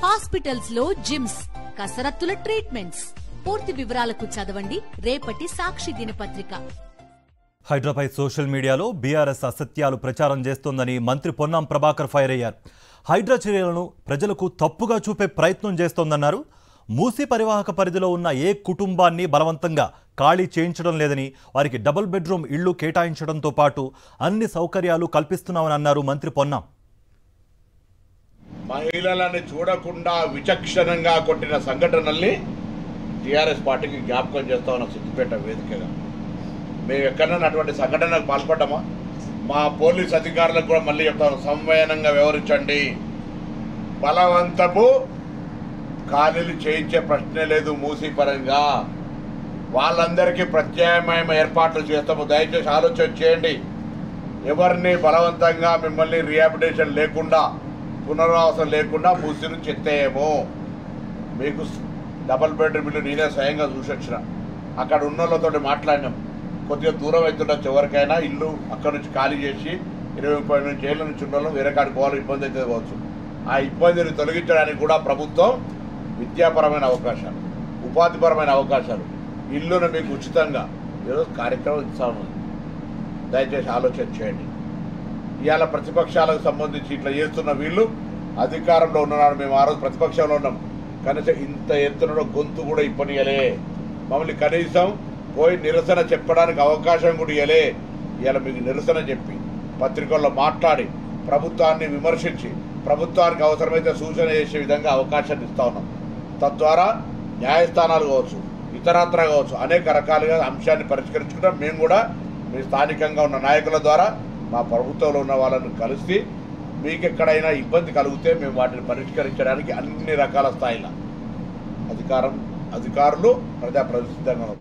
Hospitals లో gyms, కసరత్తుల treatments. పూర్తి వివరాలకు చదవండి రేపటి సాక్షి దినపత్రిక. హైడ్రాపై సోషల్ మీడియాలో బీఆర్ఎస్ అసత్యాలు ప్రచారం చేస్తోందని మంత్రి పొన్నం ప్రభాకర్ ఫైర్ అయ్యారు. హైడ్రా చర్యలను ప్రజలకు తప్పుగా చూపే ప్రయత్నం చేస్తోందన్నారు. మూసీ పరివాహక పరిధిలో ఉన్న ఏ కుటుంబాన్ని బలవంతంగా ఖాళీ చేయించడం లేదని, వారికి డబుల్ బెడ్రూమ్ ఇళ్లు కేటాయించడంతో పాటు అన్ని సౌకర్యాలు కల్పిస్తున్నామని అన్నారు మంత్రి పొన్నం. మహిళలను చూడకుండా విచక్షణంగా కొట్టిన సంఘటనల్ని టీఆర్ఎస్ పార్టీకి జ్ఞాపకం చేస్తా ఉన్న సిద్దిపేట వేదికగా మేము ఎక్కడైనా అటువంటి సంఘటనకు పాల్పడ్డామా? మా పోలీస్ అధికారులకు కూడా మళ్ళీ చెప్తాను, సంవయనంగా వ్యవహరించండి. బలవంతపు ఖాళీలు చేయించే ప్రశ్నే లేదు. మూసీ పరంగా వాళ్ళందరికీ ప్రత్యామ్నాయ ఏర్పాట్లు చేస్తాము. దయచేసి ఆలోచన చేయండి. ఎవరిని బలవంతంగా మిమ్మల్ని రీహాబిలిటేషన్ లేకుండా, పునరావాసం లేకుండా మూసీ నుంచి ఎత్తేయేమో. మీకు డబల్ బెడ్రూమ్ ఇల్లు నేనే స్వయంగా చూసి వచ్చిన, అక్కడ ఉన్న వాళ్ళతో మాట్లాడినాం. కొద్దిగా దూరం అవుతుండొచ్చు ఎవరికైనా ఇల్లు అక్కడ నుంచి ఖాళీ చేసి 20-30 నుంచి ఏళ్ళ నుంచి ఉన్న వాళ్ళు వేరే కాడికి పోవాలి, ఇబ్బంది అయితే కావచ్చు. ఆ ఇబ్బందిని తొలగించడానికి కూడా ప్రభుత్వం విద్యాపరమైన అవకాశాలు, ఉపాధిపరమైన అవకాశాలు, ఇల్లును మీకు ఉచితంగా ఈరోజు కార్యక్రమం ఇస్తాము. దయచేసి ఆలోచన చేయండి. ఇవాళ ప్రతిపక్షాలకు సంబంధించి ఇట్లా చేస్తున్న వీళ్ళు అధికారంలో ఉన్నాడు. మేము ఆ రోజు ప్రతిపక్షంలో ఉన్నాం. కనీసం ఇంత ఎత్తున గొంతు కూడా ఇప్పనియలే. మమ్మల్ని కనీసం పోయి నిరసన చెప్పడానికి అవకాశం కూడా ఇవ్వలే. ఇవాళ మీకు నిరసన చెప్పి పత్రికల్లో మాట్లాడి ప్రభుత్వాన్ని విమర్శించి ప్రభుత్వానికి అవసరమైతే సూచన చేసే విధంగా అవకాశాన్ని ఇస్తా ఉన్నాం. తద్వారా న్యాయస్థానాలు కావచ్చు, ఇతరత్రా కావచ్చు, అనేక రకాలుగా అంశాన్ని పరిష్కరించుకుంటాం. మేము కూడా మీ స్థానికంగా ఉన్న నాయకుల ద్వారా మా ప్రభుత్వంలో ఉన్న వాళ్ళని కలిసి మీకు ఎక్కడైనా ఇబ్బంది కలిగితే మేము వాటిని పరిష్కరించడానికి అన్ని రకాల స్థాయిలో అధికారులు ప్రజాప్రతినిధులు